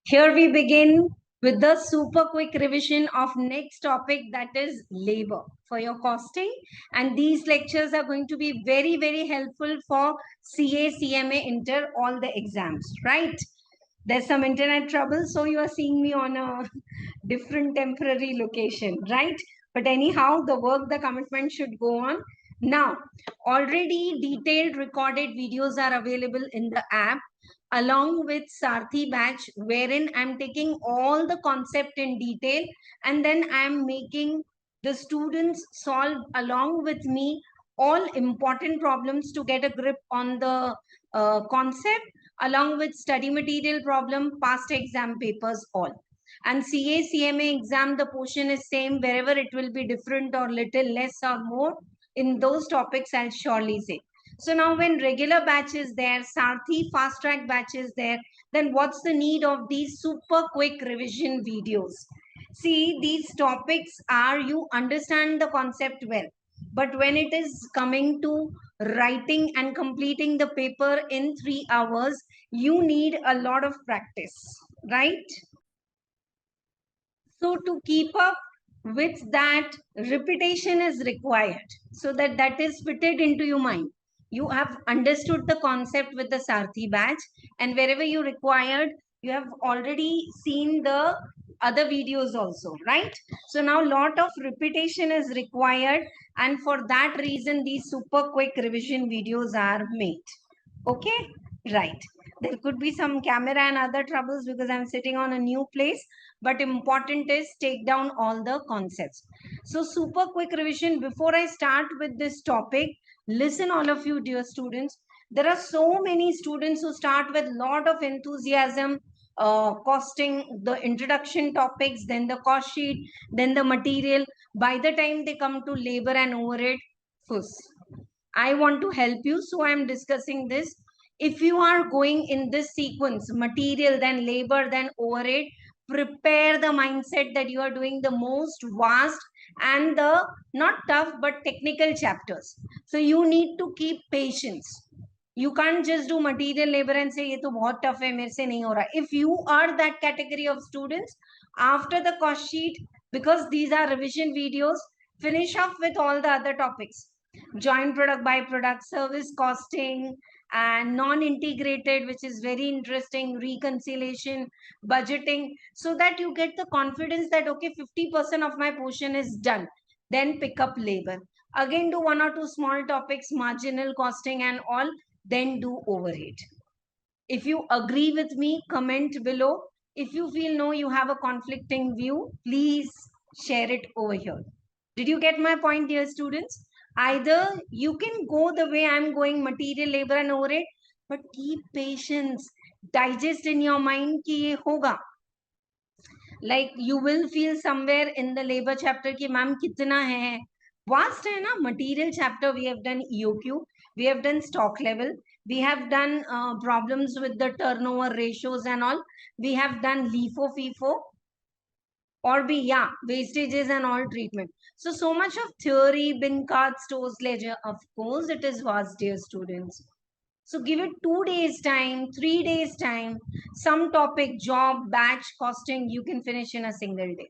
Here we begin with the super quick revision of next topic, that is labor for your costing. And these lectures are going to be very, very helpful for CA, CMA, inter, all the exams, right? There's some internet trouble, so you are seeing me on a different temporary location, right? But anyhow, the work, the commitment should go on. Now, already detailed recorded videos are available in the app along with Sarthi batch, wherein I'm taking all the concept in detail and then I'm making the students solve along with me all important problems to get a grip on the concept, along with study material problem, past exam papers, all. And CA CMA exam, the portion is same. Wherever it will be different or little less or more in those topics, I'll surely say. So now when regular batch is there, Sarthi fast track batch is there, then what's the need of these super quick revision videos? See, these topics are, you understand the concept well, but when it is coming to writing and completing the paper in 3 hours, you need a lot of practice, right? So to keep up with that, repetition is required so that that is fitted into your mind. You have understood the concept with the Sarthi batch, and wherever you required, you have already seen the other videos also, right? So now lot of repetition is required, and for that reason these super quick revision videos are made. Okay, right. There could be some camera and other troubles because I'm sitting on a new place, but important is take down all the concepts. So super quick revision. Before I start with this topic, listen all of you dear students. There are so many students who start with lot of enthusiasm, costing the introduction topics, then the cost sheet, then the material. By the time they come to labor and overhead, first, I want to help you, so I am discussing this. If you are going in this sequence, material, then labor, then overhead, prepare the mindset that you are doing the most vast and the not tough but technical chapters. So you need to keep patience. You can't just do material labor and say, ये तो बहुत tough है, मेरे से नहीं हो रहा. If you are that category of students, after the cost sheet, because these are revision videos, finish off with all the other topics. Joint product, byproduct, service costing, and non-integrated, which is very interesting, reconciliation, budgeting, so that you get the confidence that, okay, 50% of my portion is done. Then pick up labor. Again, do one or two small topics, marginal costing and all, then do overhead. If you agree with me, comment below. If you feel no, you have a conflicting view, please share it over here. Did you get my point, dear students? Either you can go the way I'm going, material, labor and overhead, but keep patience. Digest in your mind कि ये होगा. Like you will feel somewhere in the labor chapter कि ma'am कितना है. Vast है ना. Material chapter we have done EOQ, we have done stock level, we have done problems with the turnover ratios and all, we have done LIFO, FIFO, or be, yeah, wastages and all treatment. So much of theory, bin card, stores, ledger. Of course it is vast, dear students. So give it 2 days time, 3 days time. Some topic, job, batch, costing, you can finish in a single day.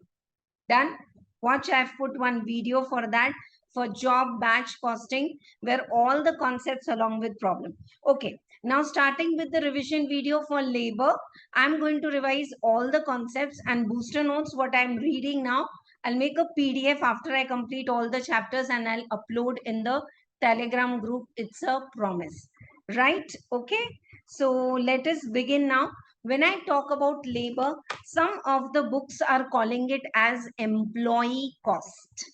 Done. Watch, I've put one video for that, for job batch costing, where all the concepts along with problem. Okay, now starting with the revision video for labor, I'm going to revise all the concepts and booster notes what I'm reading now. I'll make a PDF after I complete all the chapters and I'll upload in the Telegram group. It's a promise, right? Okay, so let us begin now. When I talk about labor, some of the books are calling it as employee cost.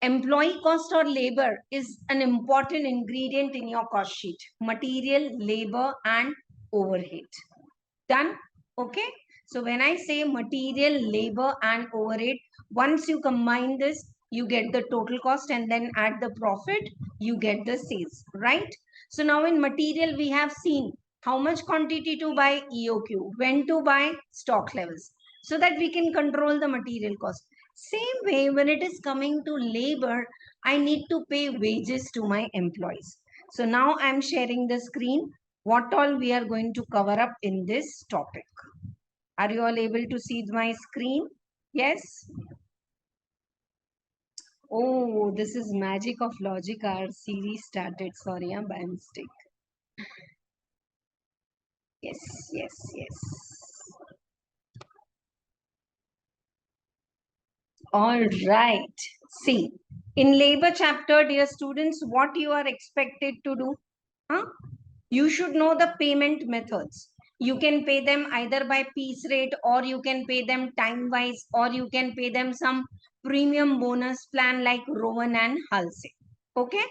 Employee cost or labor is an important ingredient in your cost sheet. Material, labor, and overhead. Done? Okay. So when I say material, labor, and overhead, once you combine this, you get the total cost, and then add the profit, you get the sales, right? So now in material, we have seen how much quantity to buy, EOQ, when to buy, stock levels, so that we can control the material cost. Same way, when it is coming to labor, I need to pay wages to my employees. So now I'm sharing the screen, what all we are going to cover up in this topic. Are you all able to see my screen? Yes. Oh, this is magic of logic. Our series started. Sorry, by mistake. Yes, yes, yes. All right. See, in labor chapter, dear students, what you are expected to do? Huh? You should know the payment methods. You can pay them either by piece rate, or you can pay them time wise, or you can pay them some premium bonus plan like Rowan and Halsey. Okay.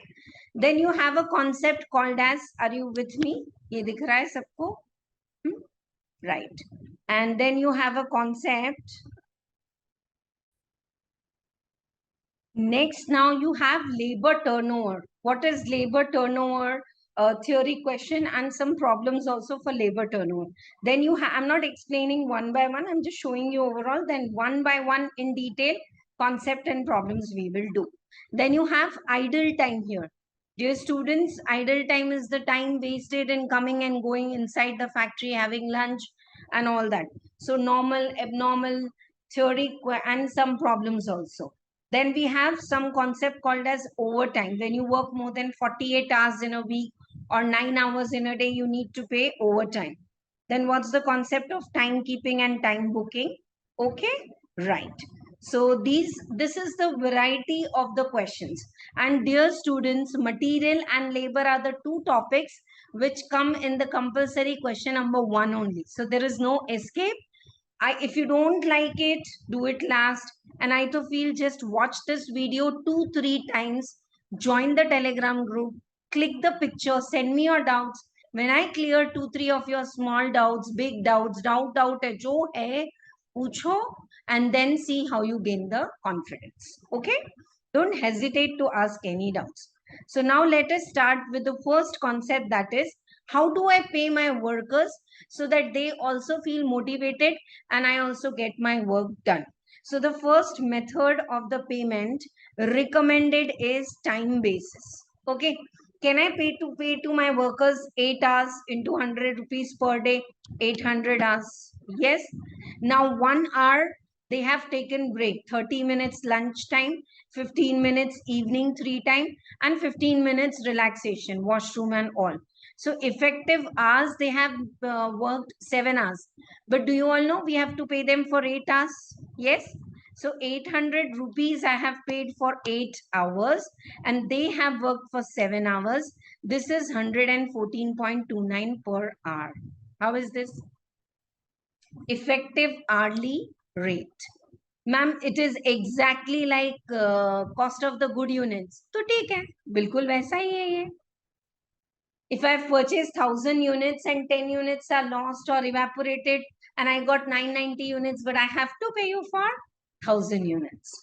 Then you have a concept called as, are you with me? ये दिख रहा है सबको? Right. And then you have a concept. Next, now you have labor turnover. What is labor turnover? Theory question and some problems also for labor turnover. Then I'm not explaining one by one. I'm just showing you overall. Then one by one in detail, concept and problems we will do. Then you have idle time here. Dear students, idle time is the time wasted in coming and going inside the factory, having lunch and all that. So normal, abnormal, theory and some problems also. Then we have some concept called as overtime. When you work more than 48 hours in a week or 9 hours in a day, you need to pay overtime. Then what's the concept of timekeeping and time booking? Okay, right. So this is the variety of the questions. And dear students, material and labor are the two topics which come in the compulsory question number 1 only. So there is no escape. If you don't like it, do it last. And I to feel just watch this video 2-3 times, join the Telegram group, click the picture, send me your doubts. When I clear 2-3 of your small doubts, big doubts, doubt hai jo hai, pucho, and then see how you gain the confidence. Okay? Don't hesitate to ask any doubts. So now let us start with the first concept, that is, how do I pay my workers so that they also feel motivated and I also get my work done. So the first method of the payment recommended is time basis. Okay. Can I pay to my workers 8 hours into 100 rupees per day, 800 hours? Yes. Now 1 hour they have taken break, 30 minutes lunch time, 15 minutes evening 3 time, and 15 minutes relaxation, washroom and all. So effective hours, they have worked 7 hours. But do you all know we have to pay them for 8 hours? Yes. So 800 rupees I have paid for 8 hours and they have worked for 7 hours. This is 114.29 per hour. How is this? Effective hourly rate. Ma'am, it is exactly like cost of the good units. तो ठीक है, बिल्कुल वैसा ही है ये. If I've purchased 1,000 units and 10 units are lost or evaporated and I got 990 units, but I have to pay you for 1,000 units.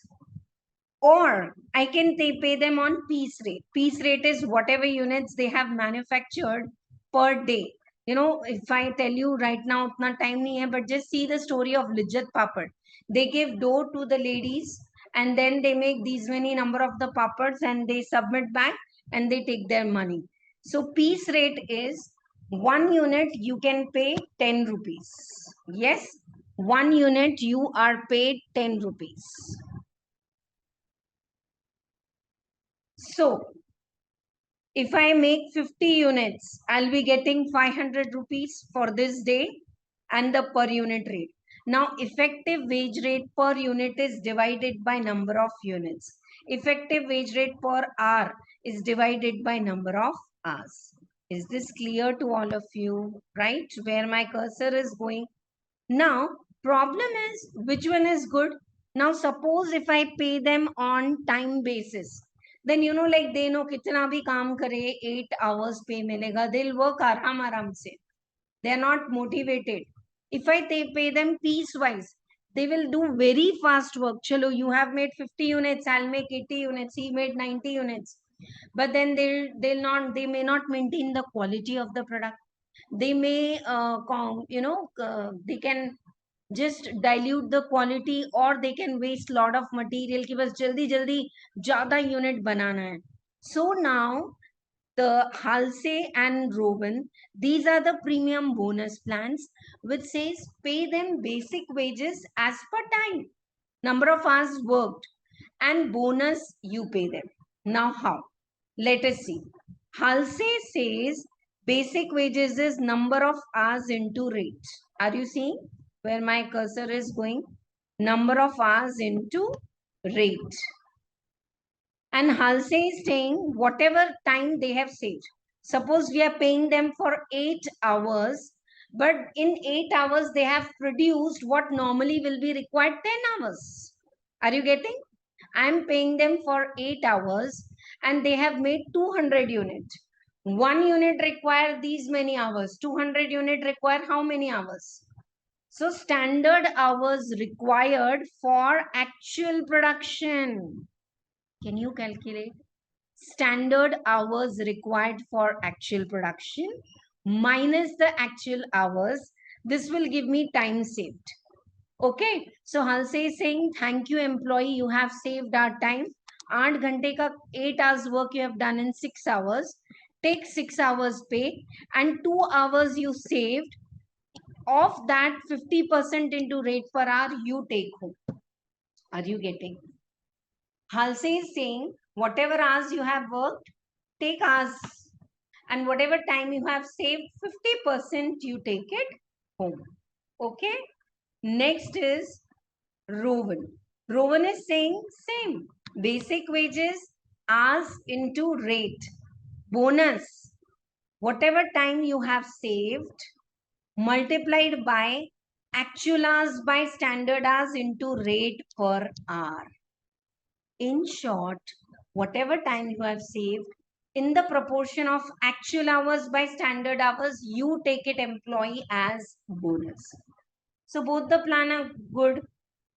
Or I can pay them on piece rate. Piece rate is whatever units they have manufactured per day. You know, if I tell you right now, utna time nahi hai, but just see the story of Lijjat Papad. They give dough to the ladies and then they make these many number of the papads and they submit back and they take their money. So piece rate is 1 unit you can pay 10 rupees. Yes, 1 unit you are paid 10 rupees. So if I make 50 units, I'll be getting 500 rupees for this day and the per unit rate. Now, effective wage rate per unit is divided by number of units. Effective wage rate per hour is divided by number of hours. Is this clear to all of you, right? Where my cursor is going. Now, problem is, which one is good? Now, suppose if I pay them on time basis, then you know, like they know kitna bhi kaam kare, 8 hours pay milega, they'll work aram se. They are not motivated. If I pay them piece wise, they will do very fast work. Chalo, you have made 50 units, I'll make 80 units, he made 90 units. But then they may not maintain the quality of the product. They may they can just dilute the quality or they can waste lot of material ki bas jaldi jaldi jyada unit banana hai. So now the Halsey and Rowan, these are the premium bonus plans, which says pay them basic wages as per time, number of hours worked, and bonus you pay them. Now how? Let us see. Halsey says basic wages is number of hours into rate. Are you seeing where my cursor is going? Number of hours into rate. And Halsey is saying whatever time they have saved. Suppose we are paying them for 8 hours, but in 8 hours they have produced what normally will be required 10 hours. Are you getting? I am paying them for 8 hours and they have made 200 units. 1 unit require these many hours. 200 unit require how many hours? So standard hours required for actual production. Can you calculate? Standard hours required for actual production minus the actual hours. This will give me time saved. Okay. So Halsey is saying, thank you employee, you have saved our time. 8 घंटे का 8 hours work you have done in 6 hours. Take 6 hours pay and 2 hours you saved. Of that 50% into rate per hour you take home. Are you getting? Halsey is saying, whatever hours you have worked, take hours. And whatever time you have saved, 50% you take it home. Okay. Next is Rowan. Rowan is saying same. Basic wages, hours into rate. Bonus. Whatever time you have saved, multiplied by actual hours by standard hours into rate per hour. In short, whatever time you have saved, in the proportion of actual hours by standard hours, you take it employee as bonus. So both the plan are good.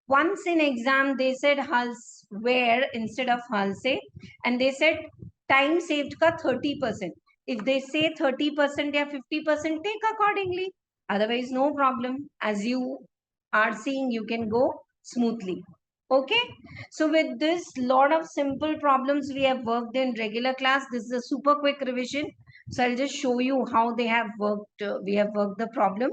Once in exam, they said Hulse where instead of Halsey, and they said time saved ka 30%. If they say 30% or 50%, take accordingly. Otherwise, no problem. As you are seeing, you can go smoothly. Okay. So with this, lot of simple problems we have worked in regular class. This is a super quick revision. So I'll just show you how they have worked. We have worked the problem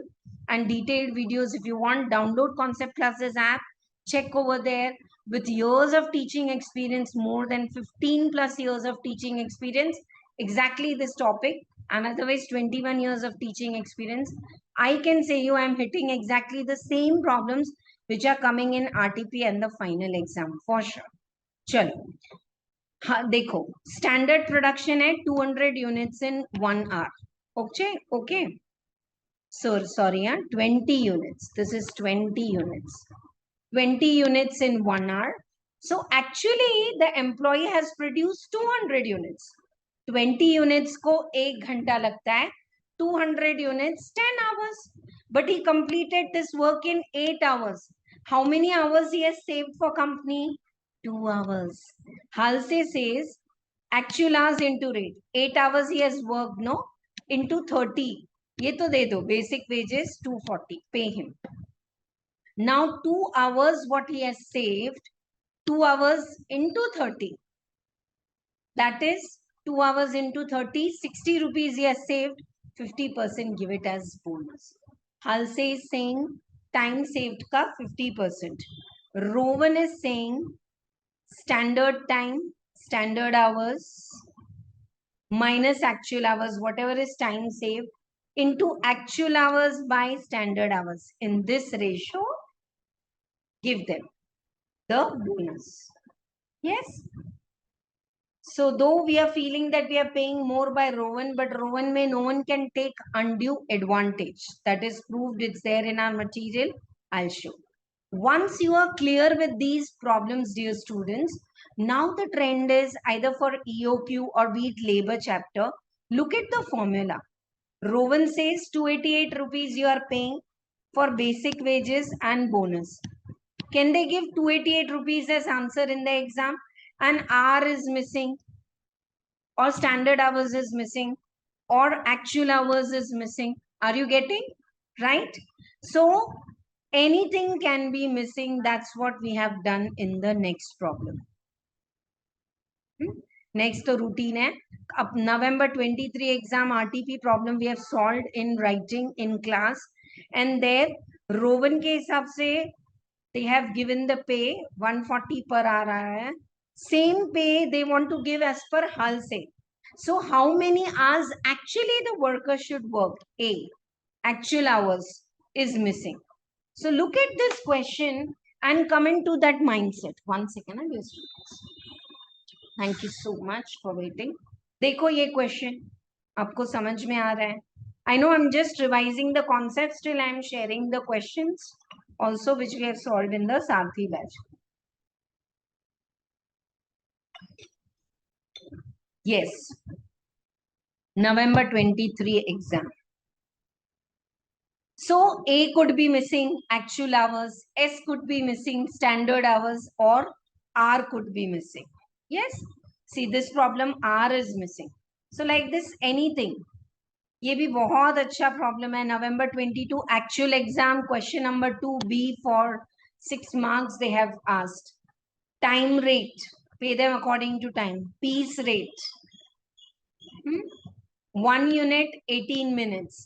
and detailed videos. If you want, download Concept Classes app. Check over there. With years of teaching experience, more than 15 plus years of teaching experience, exactly this topic, and otherwise 21 years of teaching experience, I can say you I'm hitting exactly the same problems which are coming in RTP and the final exam for sure. Chalo. देखो standard production है 200 units in 1 hour. Okay. So sorry, 20 units. This is 20 units. 20 units in 1 hour. So actually the employee has produced 200 units. 20 units को 1 घंटा लगता है. 200 units 10 hours. But he completed this work in 8 hours. How many hours he has saved for company? 2 hours. Halsey says actual hours into rate. 8 hours he has worked, no? Into 30. ये तो दे दो. Basic wages 240. Pay him. Now 2 hours what he has saved, 2 hours into 30. That is 2 hours into 30, 60 rupees he has saved, 50% give it as bonus. Halsey is saying time saved ka 50%. Rowan is saying standard time, standard hours minus actual hours, whatever is time saved, into actual hours by standard hours. In this ratio, give them the bonus. Yes. So though we are feeling that we are paying more by Rowan, but Rowan may no one can take undue advantage. That is proved. It's there in our material. I'll show. Once you are clear with these problems, dear students, now the trend is either for EOQ or be it labor chapter. Look at the formula. Rowan says 288 rupees you are paying for basic wages and bonus. Can they give 288 rupees as answer in the exam? And hour is missing, or standard hours is missing, or actual hours is missing. Are you getting? Right? So anything can be missing. That's what we have done in the next problem. Next तो routine है. अब November 23 exam RTP problem we have solved in writing in class, and there रोवन के हिसाब से they have given the pay 140 per hour आया है. Same pay they want to give as per Halsey. So how many hours actually the worker should work? A, actual hours is missing. So look at this question and come into that mindset. One second, dear students. Thank you so much for waiting. देखो ये question आपको समझ में आ रहा है? I know I'm just revising the concepts, still I'm sharing the questions also which we have solved in the Sarthi batch. Yes, November 23 exam. So A could be missing actual hours, S could be missing standard hours, or R could be missing. Yes, see this problem R is missing. So like this anything. ये भी बहुत अच्छा problem है. November 22 actual exam question number 2B for 6 marks they have asked. Time rate, pay them according to time. Piece rate, 1 unit 18 minutes,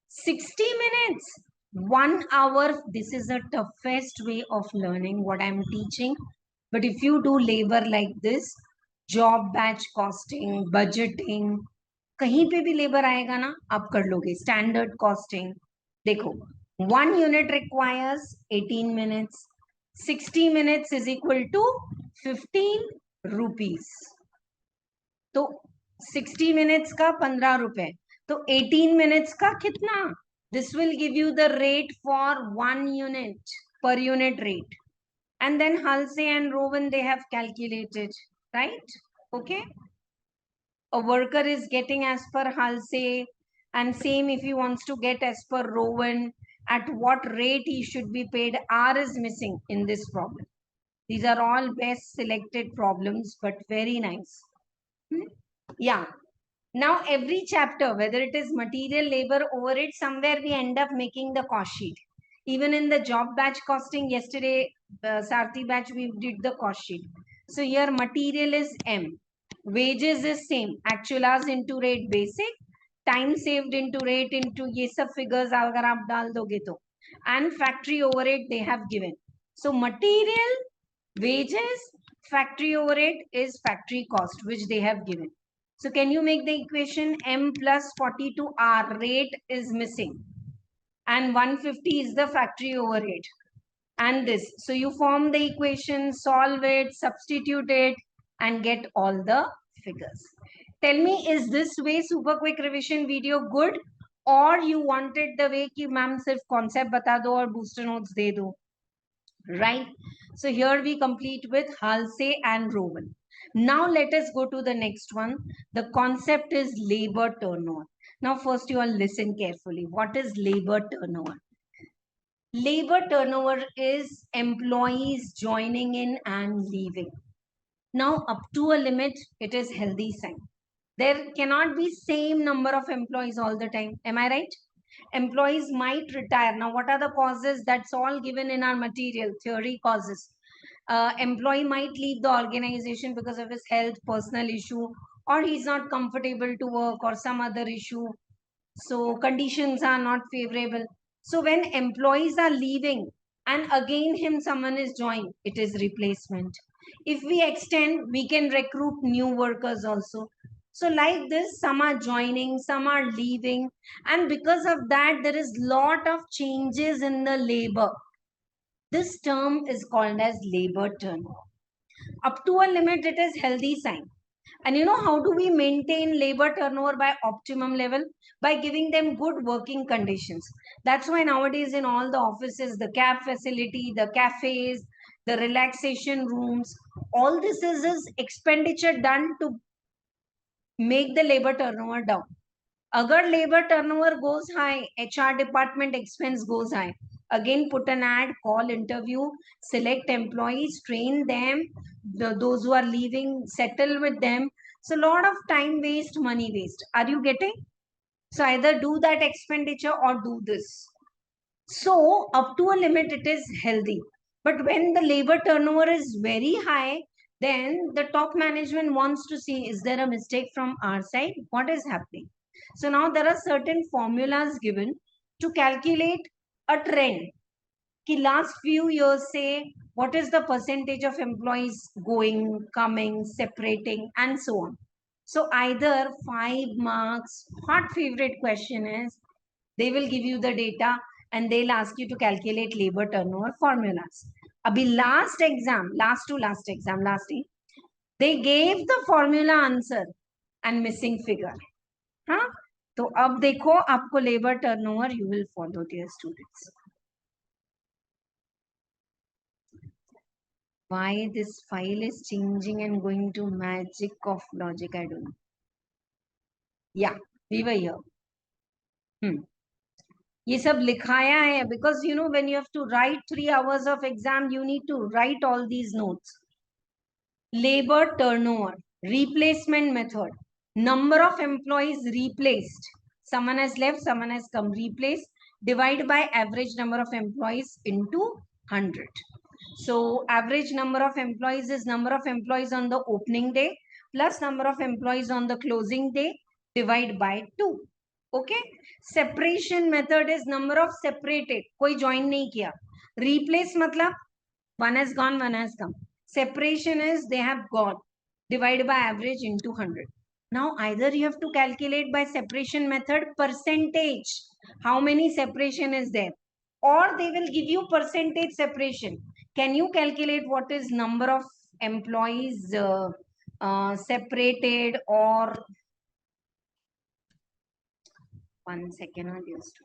60 minutes, 1 hour. This is the toughest way of learning what I'm teaching. But if you do labor like this, job batch costing, budgeting, कहीं पे भी labour आएगा ना आप कर लोगे. Standard costing देखो, 1 unit requires 18 minutes, 60 minutes is equal to 15 rupees. तो 60 मिनट्स का 15 रुपए, तो 18 मिनट्स का कितना? This will give you the rate for 1 unit, per unit rate. And then Halsey and Rowan, they have calculated, right? Okay. A worker is getting as per Halsey, and same if he wants to get as per Rowan, at what rate he should be paid. R is missing in this problem. These are all best selected problems, but very nice. Yeah. Now every chapter, whether it is material, labor, overhead, somewhere we end up making the cost sheet. Even in the job batch costing, yesterday, Sarthi batch, we did the cost sheet. So here material is M. Wages is same. Actual hours into rate basic. Time saved into rate into ये सब figures अगर आप डाल दोगे तो. And factory overhead they have given. So material, wages, factory overhead is factory cost which they have given. So can you make the equation M plus 42R? Rate is missing. And 150 is the factory overhead. And this. So you form the equation, solve it, substitute it, and get all the figures. Tell me, is this way super quick revision video good? Or you wanted the way कि ma'am सिर्फ concept बता दो और booster notes दे दो? Right? So here we complete with Halsey and Rowan. Now let us go to the next one. The concept is labor turnover. Now first you all listen carefully. What is labor turnover? Labor turnover is employees joining in and leaving. Now up to a limit, it is healthy sign. There cannot be same number of employees all the time. Am I right? Employees might retire. Now what are the causes? That's all given in our material, theory causes. Employee might leave the organization because of his health, personal issue, or he's not comfortable to work or some other issue. So conditions are not favorable. So when employees are leaving and again someone is joined, it is replacement. If we extend, we can recruit new workers also. So like this, some are joining, some are leaving. And because of that, there is lot of changes in the labor. This term is called as labor turnover. Up to a limit, it is healthy sign. And you know how do we maintain labor turnover by optimum level? By giving them good working conditions. That's why nowadays in all the offices, the cab facility, the cafes, the relaxation rooms, all this is expenditure done to make the labor turnover down. Agar labor turnover goes high, HR department expense goes high. Again, put an ad, call, interview, select employees, train them, those who are leaving, settle with them. So, lot of time waste, money waste. Are you getting? So, either do that expenditure or do this. So, up to a limit, it is healthy. But when the labor turnover is very high, Then the top management wants to see, is there a mistake from our side? What is happening? So now there are certain formulas given to calculate a trend. Ki last few years say what is the percentage of employees going, coming, separating, and so on. So either 5 marks, hot favorite question is, they will give you the data and they'll ask you to calculate labor turnover formulas. Abhi last exam, last year, they gave the formula answer and missing figure. हाँ, तो अब देखो आपको labor turnover, you will follow, dear students. Why this file is changing and going to magic of logic, I don't know. Yeah, we were here. ये सब लिखाया है because you know when you have to write 3 hours of exam, you need to write all these notes. Labor turnover, replacement method, number of employees replaced. Someone has left, someone has come, replaced. Divide by average number of employees into 100. So average number of employees is number of employees on the opening day plus number of employees on the closing day, divide by 2. Okay. Separation method is number of separated. कोई join नहीं किया. Replace मतलब one has gone, one has come. Separation is they have gone. Divide by average into 100. Now either you have to calculate by separation method percentage. How many separation is there? Or they will give you percentage separation. Can you calculate what is number of employees separated or 1 second or just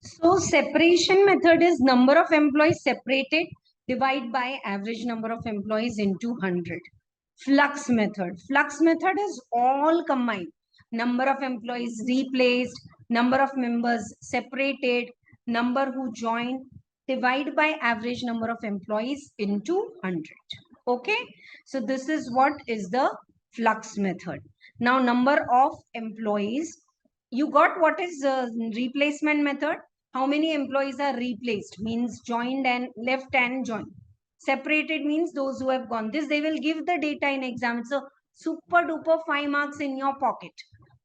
so separation method is number of employees separated divide by average number of employees into 100. Flux method is all combined. Number of employees replaced, number of members separated, number who joined, divide by average number of employees into 100. Okay, so this is what is the flux method. Now number of employees, you got what is replacement method. How many employees are replaced means joined and left and joined. Separated means those who have gone. This they will give the data in exam. It's a super duper 5 marks in your pocket.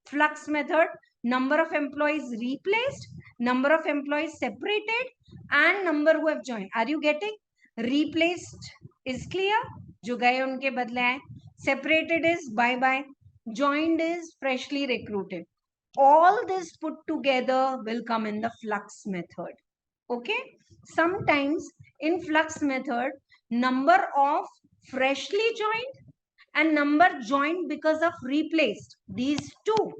Flux method, number of employees replaced, number of employees separated, and number who have joined. Are you getting? Replaced is clear. जो गए उनके बदले आए. Separated is bye bye. Joined is freshly recruited. All this put together will come in the flux method. Okay. Sometimes in flux method, number of freshly joined and number joined because of replaced, these two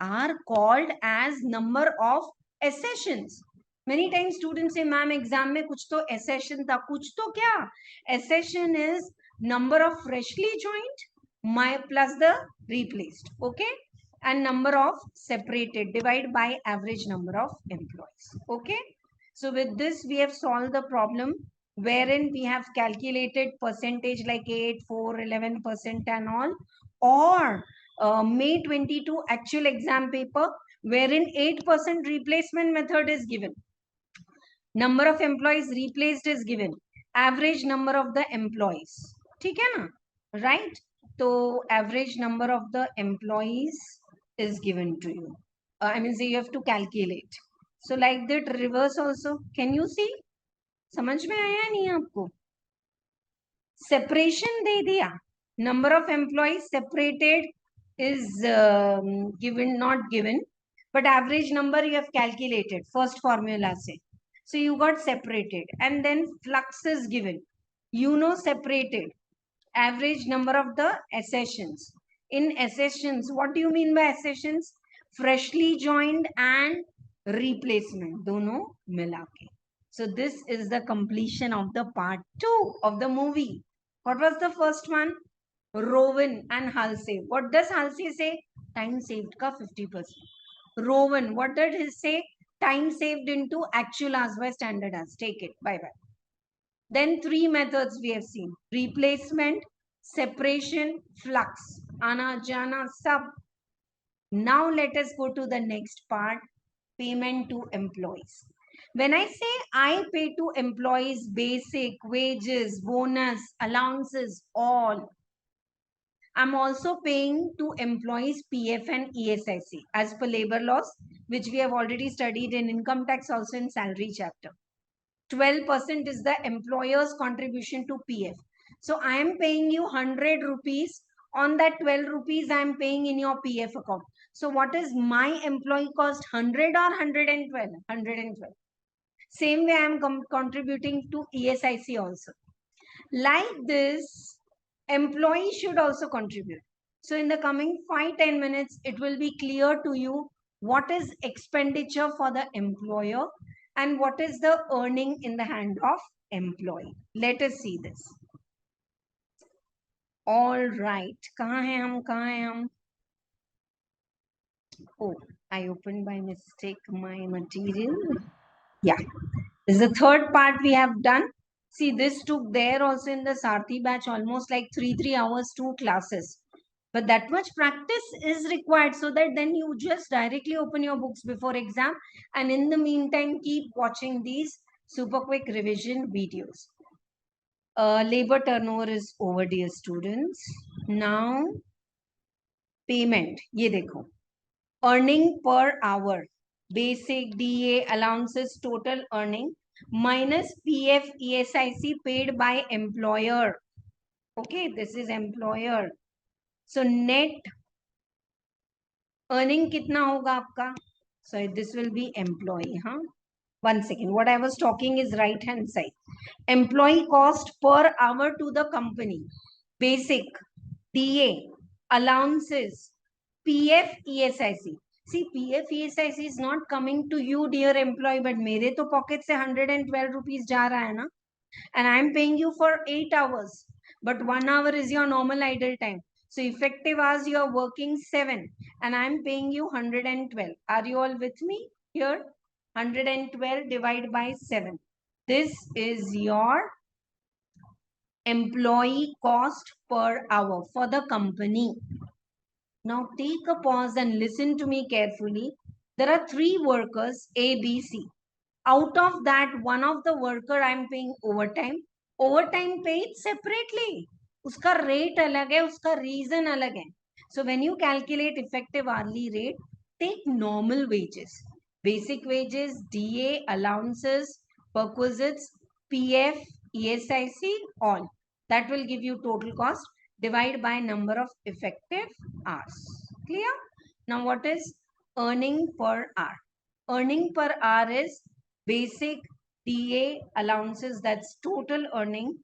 are called as number of accessions. Many times students say, ma'am, exam mein kuch to accession tha, kuch to kya? Accession is number of freshly joined plus the replaced. Okay. And number of separated, divide by average number of employees. Okay. So with this, we have solved the problem wherein we have calculated percentage like 8, 4, 11% and all, or May 22 actual exam paper wherein 8% replacement method is given. Number of employees replaced is given. Average number of the employees. ठीक है ना? Right? So average number of the employees is given to you. I mean, so you have to calculate. So like that reverse also. Can you see? समझ में आया नहीं आपको? Separation दे दिया. Number of employees separated is given, not given. But average number you have calculated. First formula se. So you got separated. And then flux is given. You know separated. Average number of the accessions. In accessions, what do you mean by accessions? Freshly joined and replacement. Dono mila ke. So this is the completion of the part 2 of the movie. What was the first one? Rowan and Halsey. What does Halsey say? Time saved ka 50%. Rowan, what did he say? Time saved into actual hours by standard hours. Take it. Bye-bye. Then 3 methods we have seen. Replacement, separation, flux. Ana, jana, sab. Now let us go to the next part. payment to employees. When I say I pay to employees basic, wages, bonus, allowances, all, I'm also paying to employees PF and ESIC as per labor laws, which we have already studied in income tax, also in salary chapter. 12% is the employer's contribution to PF. So I am paying you 100 rupees. On that 12 rupees, I am paying in your PF account. So what is my employee cost? 100 or 112? 112. Same way I am contributing to ESIC also. Like this, employee should also contribute. So in the coming 5-10 minutes, it will be clear to you what is expenditure for the employer and what is the earning in the hand of employee. Let us see this. All right. Kahan hai hum? Oh, I opened by mistake my material. Yeah. This is the third part we have done. See, this took there also in the Sarthi batch almost like 3 hours, 2 classes. But that much practice is required so that then you just directly open your books before exam. And in the meantime, keep watching these super quick revision videos. Labor turnover is over, dear students. Now, payment. Ye dekho. Earning per hour. Basic, DA, allowances, total earning minus PF, ESIC paid by employer. Okay, this is employer. So net earning kitna hoga aapka? So this will be employee. One second. What I was talking is right hand side. Employee cost per hour to the company. Basic, DA, allowances, PF, ESIC. See, PF, ESIC is not coming to you, dear employee, but mere to pocket se 112 rupees ja raha hai na. And I'm paying you for 8 hours. But 1 hour is your normal idle time. So effective hours you are working 7 and I'm paying you 112. Are you all with me here? 112 divided by 7. This is your employee cost per hour for the company. Now take a pause and listen to me carefully. There are 3 workers A, B, C. Out of that, one of the worker I'm paying overtime. Overtime paid separately. Uska rate alag hai, uska reason alag hai. So when you calculate effective hourly rate, take normal wages. Basic wages, DA, allowances, perquisites, PF, ESIC, all. That will give you total cost. Divide by number of effective hours. Clear? Now what is earning per hour? Earning per hour is basic, DA, allowances, that's total earning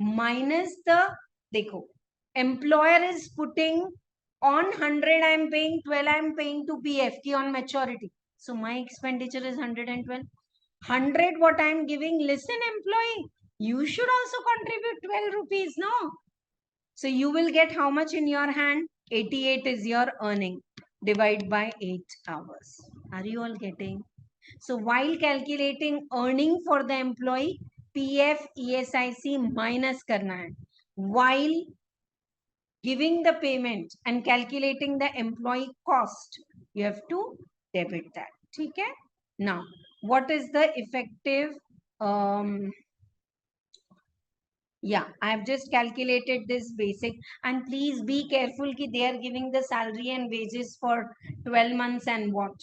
minus the, dekho, employer is putting on 100 I'm paying 12 I'm paying to PF ki on maturity. So my expenditure is 112. 100 what I'm giving, listen employee, you should also contribute 12 rupees, no? So you will get how much in your hand? 88 is your earning. Divide by 8 hours. Are you all getting? So while calculating earning for the employee, PF, ESIC minus karna hai. While giving the payment and calculating the employee cost, you have to debit that. Okay? Now, what is the effective? Yeah, I have just calculated this basic, and please be careful that they are giving the salary and wages for 12 months and what?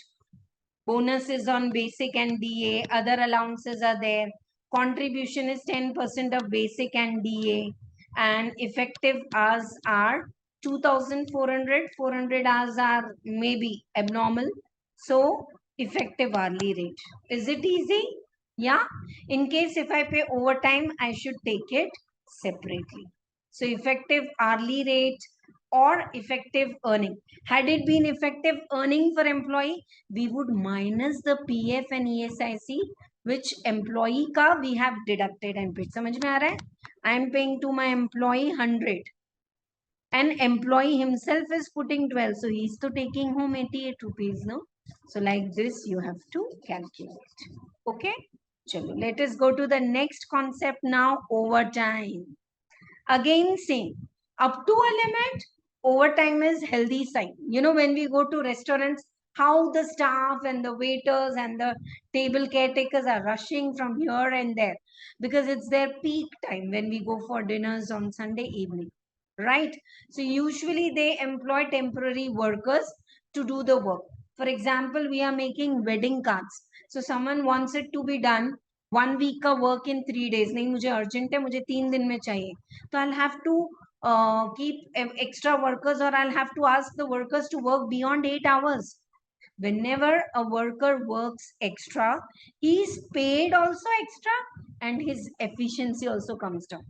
Bonus is on basic and DA, other allowances are there. Contribution is 10% of basic and DA, and effective hours are 2,400. 400 hours are maybe abnormal. So effective hourly rate. Is it easy? Yeah. In case if I pay overtime, I should take it separately. So effective hourly rate or effective earning. Had it been effective earning for employee, we would minus the PF and ESIC, which employee ka we have deducted and paid. समझ में आ रहा है? I am paying to my employee 100. And employee himself is putting 12. So he is to taking home 88 rupees, no? So like this, you have to calculate. Okay? Chalo, let us go to the next concept now, overtime. Again, same. Up to a limit, overtime is healthy sign. You know, when we go to restaurants, how the staff and the waiters and the table caretakers are rushing from here and there, because it's their peak time when we go for dinners on Sunday evening, right? So usually they employ temporary workers to do the work. For example, we are making wedding cards. So someone wants it to be done 1 week का work in 3 days. नहीं, मुझे urgent है, मुझे 3 दिन में चाहिए. So I'll have to keep extra workers, or I'll have to ask the workers to work beyond 8 hours. Whenever a worker works extra, he is paid also extra, and his efficiency also comes down.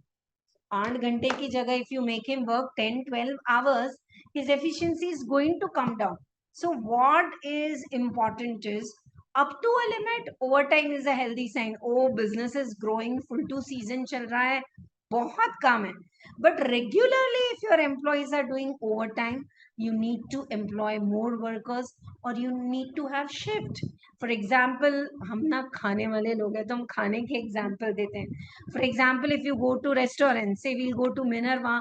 8 घंटे की जगह if you make him work 10-12 hours, his efficiency is going to come down. So what is important is, up to a limit, overtime is a healthy sign. Oh, business is growing, full to season चल रहा है, बहुत काम है. But regularly, if your employees are doing overtime, you need to employ more workers, or you need to have shift. For example, हम ना खाने वाले लोग हैं, तो हम खाने के example देते हैं. For example, if you go to restaurant, say we'll go to Minerva,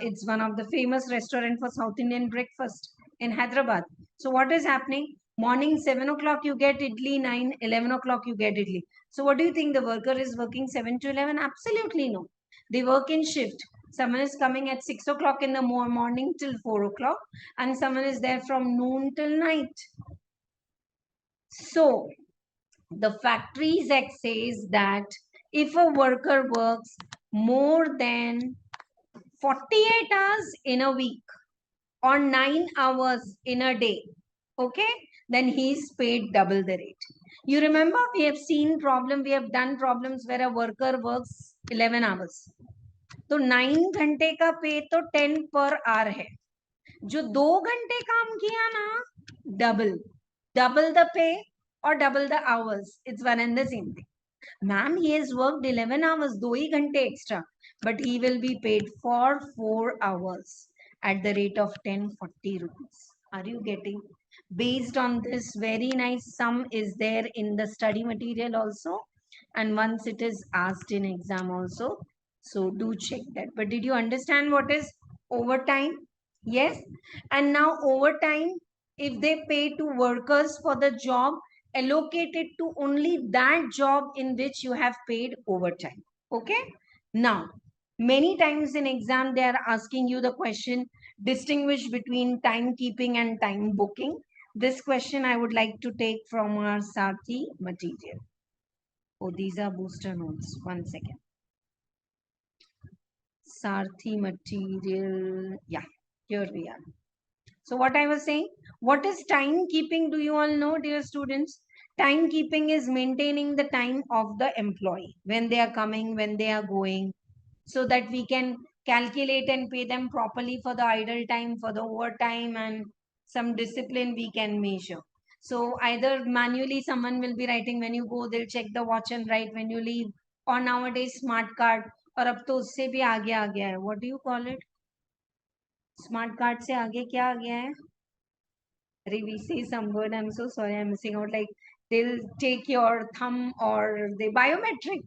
it's one of the famous restaurant for South Indian breakfast in Hyderabad. So what is happening? Morning 7 o'clock you get idli, 9-11 o'clock you get idli. So what do you think? The worker is working 7 to 11? Absolutely no. They work in shift. Someone is coming at 6 o'clock in the morning till 4 o'clock, and someone is there from noon till night. So the Factories Act says that if a worker works more than 48 hours in a week or 9 hours in a day, okay, then he is paid double the rate. You remember, we have done problems where a worker works 11 hours. तो 9 घंटे का पे तो 10 per hour है. जो 2 घंटे काम किया ना, double the pay or double the hours. It's one and the same thing. Ma'am, he has worked 11 hours, 2 ही घंटे extra, but he will be paid for 4 hours at the rate of 1040 rupees. Are you getting? Based on this, very nice sum is there in the study material also, and once it is asked in exam also. So do check that. But did you understand what is overtime? Yes. And now overtime, if they pay to workers for the job allocated to only that job in which you have paid overtime. Okay. Now, many times in exam, they are asking you the question, distinguish between timekeeping and time booking. This question I would like to take from our Sarthi material. Oh, these are booster notes. 1 second. Sarthi material. Yeah, here we are. So what I was saying, what is timekeeping? Do you all know, dear students? Timekeeping is maintaining the time of the employee, when they are coming, when they are going, so that we can calculate and pay them properly for the idle time, for the overtime, and some discipline we can measure. So either manually someone will be writing, when you go, they'll check the watch and write when you leave, or nowadays smart card, और अब तो उससे भी आगे आ गया है. What do you call it? Smart card से आगे क्या आ गया है? We say some word, I'm so sorry, I'm missing out. Like they'll take your thumb, or the biometric,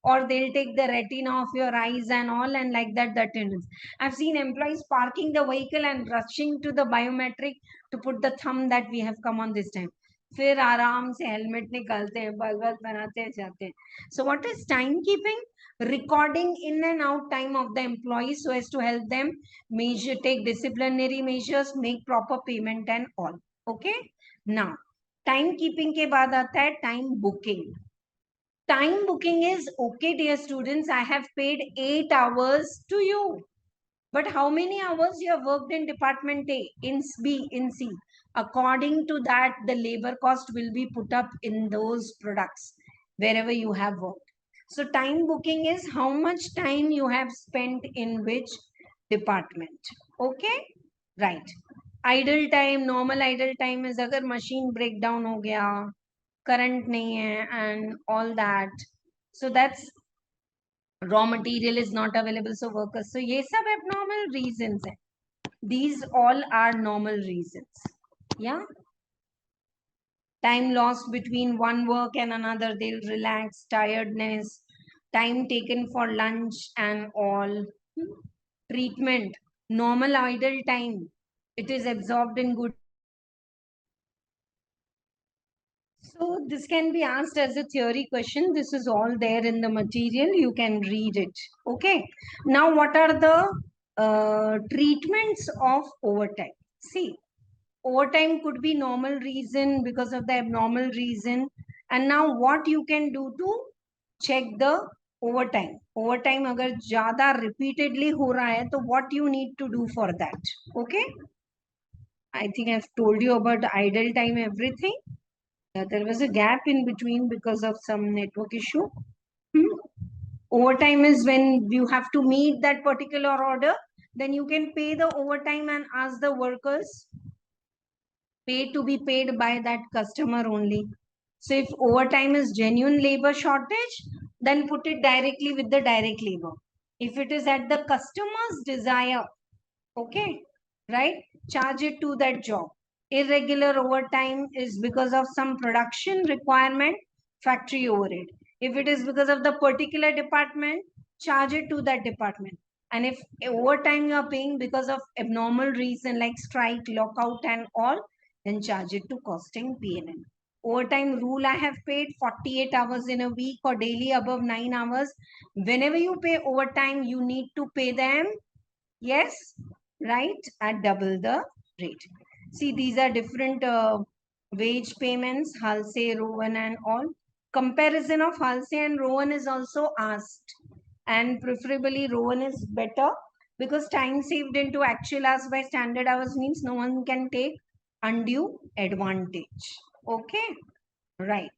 or they'll take the retina of your eyes and all, and like that, the attendance. I've seen employees parking the vehicle and rushing to the biometric to put the thumb that we have come on this time. फिर आराम से helmet निकालते हैं, बल बनाते हैं, जाते हैं. So what is timekeeping? Recording in and out time of the employees so as to help them measure, take disciplinary measures, make proper payment and all. Okay. Now timekeeping के बाद आता है time booking. Time booking is, okay, dear students, I have paid 8 hours to you. But how many hours you have worked in department A, in B, in C? According to that, the labor cost will be put up in those products wherever you have worked. So time booking is how much time you have spent in which department. Okay? Right. Idle time, normal idle time is अगर machine breakdown हो गया, current nahi hai, and all that. So that's raw material is not available, so workers. So ye sab abnormal reasons hai. These all are normal reasons. Yeah. Time lost between one work and another, they'll relax, tiredness, time taken for lunch and all. Treatment, normal idle time, it is absorbed in good So this can be asked as a theory question. This is all there in the material. You can read it. Okay. Now, what are the treatments of overtime? See, overtime could be normal reason because of the abnormal reason. And now what you can do to check the overtime. Overtime agar ज़्यादा repeatedly हो रहा है, तो what you need to do for that? Okay. I think I've told you about idle time, everything. There was a gap in between because of some network issue. Overtime is when you have to meet that particular order, then you can pay the overtime and ask the workers pay to be paid by that customer only. So if overtime is genuine labor shortage, then put it directly with the direct labor. If it is at the customer's desire, okay, right, charge it to that job. Irregular overtime is because of some production requirement, factory overhead. If it is because of the particular department, charge it to that department. And if overtime you are paying because of abnormal reason like strike, lockout and all, then charge it to costing PNN. Overtime rule, I have paid 48 hours in a week or daily above 9 hours. Whenever you pay overtime, you need to pay them, yes, right, at double the rate. See, these are different wage payments, Halsey, Rowan and all. Comparison of Halsey and Rowan is also asked, and preferably Rowan is better because time saved into actual hours by standard hours means no one can take undue advantage. Okay, right.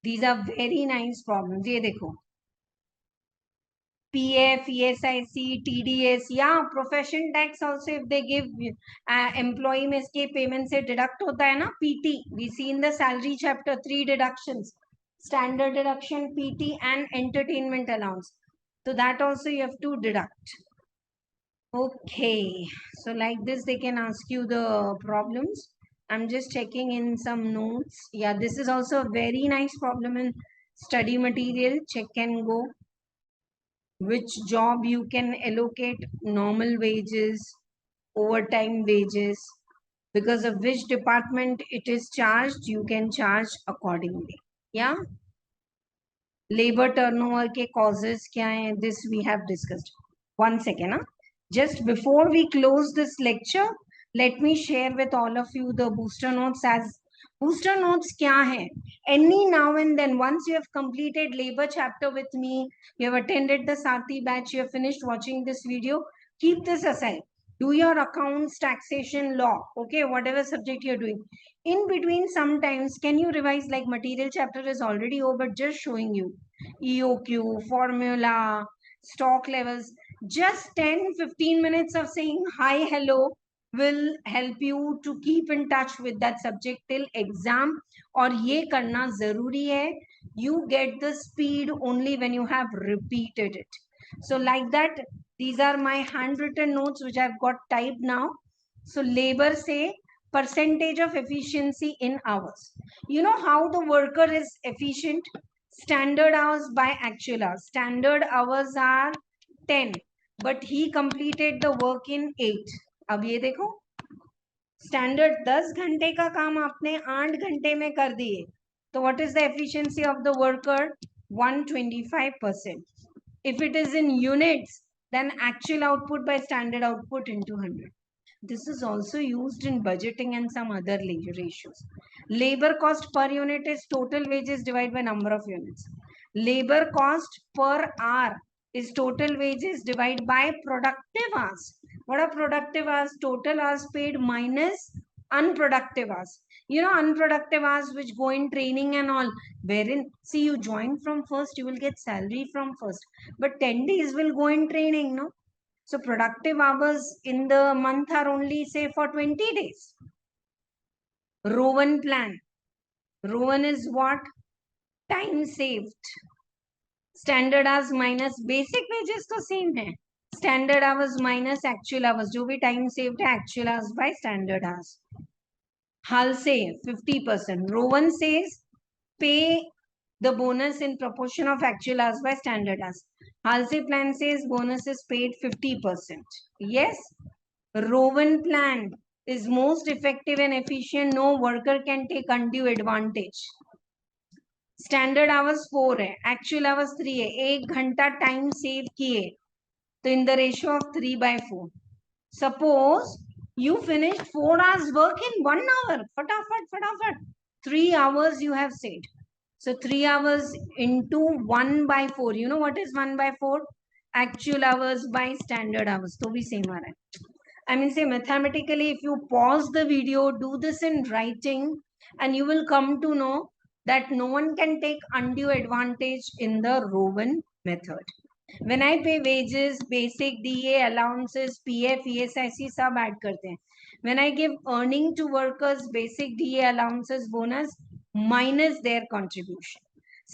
These are very nice problems. ये देखो, PF, ESIC, TDS, yeah, profession tax also if they give employee में इसके payment से deduct होता है ना, PT. We see in the salary chapter 3 deductions, standard deduction, PT and entertainment allowance. So that also you have to deduct. Okay, so like this they can ask you the problems. I'm just checking in some notes. Yeah, this is also a very nice problem in study material. Check and go. Which job you can allocate normal wages, overtime wages, because of which department it is charged, you can charge accordingly. Yeah. Labor turnover के causes क्या हैं? This we have discussed. One second. Huh? Just before we close this lecture, let me share with all of you the booster notes. As booster notes kya hai? Any now and then, once you have completed labor chapter with me, you have attended the Sati batch, you have finished watching this video, keep this aside. Do your accounts, taxation, law, okay, whatever subject you're doing. In between, sometimes, can you revise, like material chapter is already over, just showing you EOQ, formula, stock levels. Just 10-15 minutes of saying hi, hello will help you to keep in touch with that subject till exam. और ये करना जरूरी है. You get the speed only when you have repeated it. So like that, these are my handwritten notes which I've got typed now. So labor say percentage of efficiency in hours. You know how the worker is efficient? Standard hours by actual hours. Standard hours are 10, but he completed the work in 8. अब ये देखो, standard 10 घंटे का काम आपने 8 घंटे में कर दिए, तो what is the efficiency of the worker? 125%. If it is in units, then actual output by standard output into 100. This is also used in budgeting and some other ratios. Labor cost per unit is total wages divided by number of units. Labor cost per hour is total wages divided by productive hours. What are productive hours? Total hours paid minus unproductive hours. You know, unproductive hours which go in training and all, wherein, see, you join from first, you will get salary from first, but 10 days will go in training, no? So productive hours in the month are only, say, for 20 days. Rowan plan. Rowan is what? Time saved. Standard hours minus basic wages तो same है. Standard hours minus actual hours. जो भी time saved है, actual hours by standard hours. Hull say 50%. Rowan says pay the bonus in proportion of actual hours by standard hours. Halsey plan says bonus is paid 50%. Yes. Rowan plan is most effective and efficient. No worker can take undue advantage. Standard hours 4 है, actual hours 3 है, 1 घंटा time save किए तो in the ratio of 3/4. Suppose you finished 4 hours work in 1 hour, फटाफट 3 hours you have saved. So 3 hours into 1/4, you know what is 1/4? Actual hours by standard hours. तो भी same आ रहा है. I mean, say mathematically, if you pause the video, do this in writing, and you will come to know that no one can take undue advantage in the Rowan method. When I pay wages, basic, DA, allowances, PF, ESIC सब add करते हैं. When I give earning to workers, basic, DA, allowances, bonus, minus their contribution.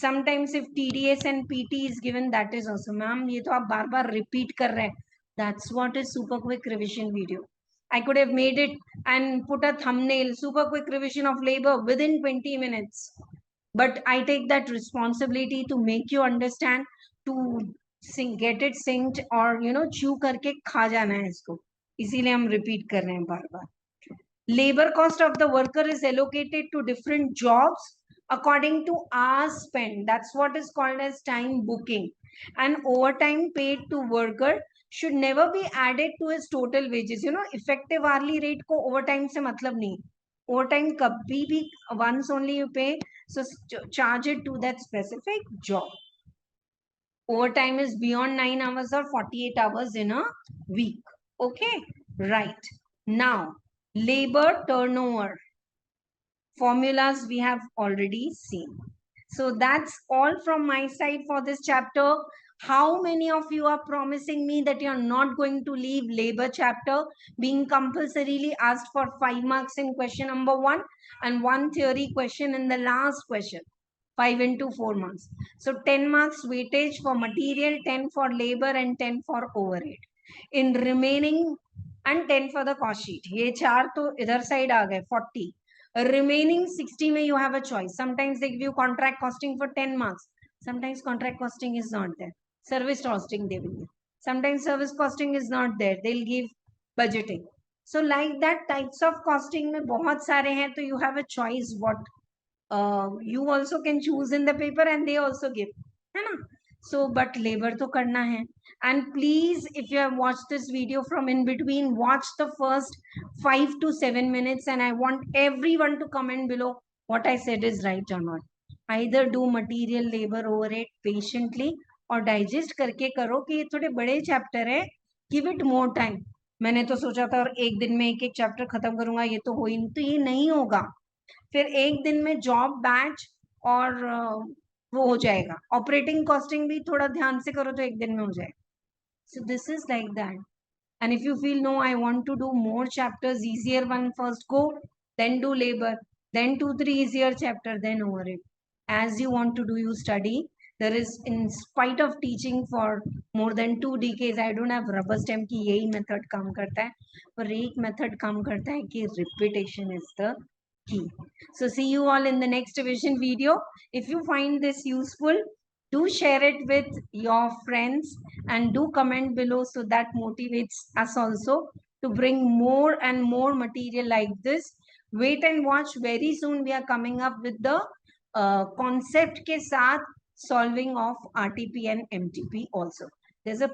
Sometimes if TDS and PT is given, that is also. Ma'am, ये तो आप बार बार repeat कर रहे हैं. That's what is super quick revision video. I could have made it and put a thumbnail, super quick revision of labor within 20 minutes. But I take that responsibility to make you understand, to get it synced or chew करके खा जाना है इसको, इसीलिए हम repeat कर रहे हैं बार बार. Labor cost of the worker is allocated to different jobs according to hours spent. That's what is called as time booking. And overtime paid to worker should never be added to his total wages. Effective hourly rate को overtime से मतलब नहीं. Overtime कभी भी once only you pay, so charge it to that specific job. Overtime is beyond 9 hours or 48 hours in a week. Okay, right. Now, labor turnover formulas we have already seen. So that's all from my side for this chapter. How many of you are promising me that you're not going to leave labor chapter being compulsorily asked for 5 marks in question number 1 and 1 theory question in the last question? 5 into 4 marks. So 10 marks weightage for material, 10 for labor and 10 for overhead. In remaining and 10 for the cost sheet. ये 4 तो इधर side आ गए 40. Remaining 60 में you have a choice. Sometimes they give you contract costing for 10 marks. Sometimes contract costing is not there. Service costing they will give. Sometimes service costing is not there. They'll give budgeting. So like that types of costing में बहुत सारे हैं, तो you have a choice what you also can choose in the paper and they also give, है ना? So but labor तो करना है. And please, if you have watched this video from in between, watch the first 5 to 7 minutes and I want everyone to comment below what I said is right or not. Either do material, labor, overhead patiently और digest करके करो कि ये थोड़े बड़े chapter है. Give it more time. मैंने तो सोचा था और एक दिन में एक एक चैप्टर खत्म करूंगा, ये तो हो ही नहीं, तो ये नहीं होगा. फिर एक दिन में जॉब बैच और वो हो जाएगा. ऑपरेटिंग कॉस्टिंग भी थोड़ा ध्यान से करो तो एक दिन में हो जाएगा. So this is like that. And if you feel no, I want to do more chapters, easier one first go, then do labor, then 2-3 easier chapter, then over it. As you want to do, you study. There is, in spite of teaching for more than 2 decades, I don't have rubber stamp कि यही method काम करता है, पर एक method काम करता है कि repetition is the key. So see you all in the next revision video. If you find this useful, do share it with your friends and do comment below, so that motivates us also to bring more and more material like this. Wait and watch, very soon we are coming up with the concept के साथ solving of RTP and MTP also. There's a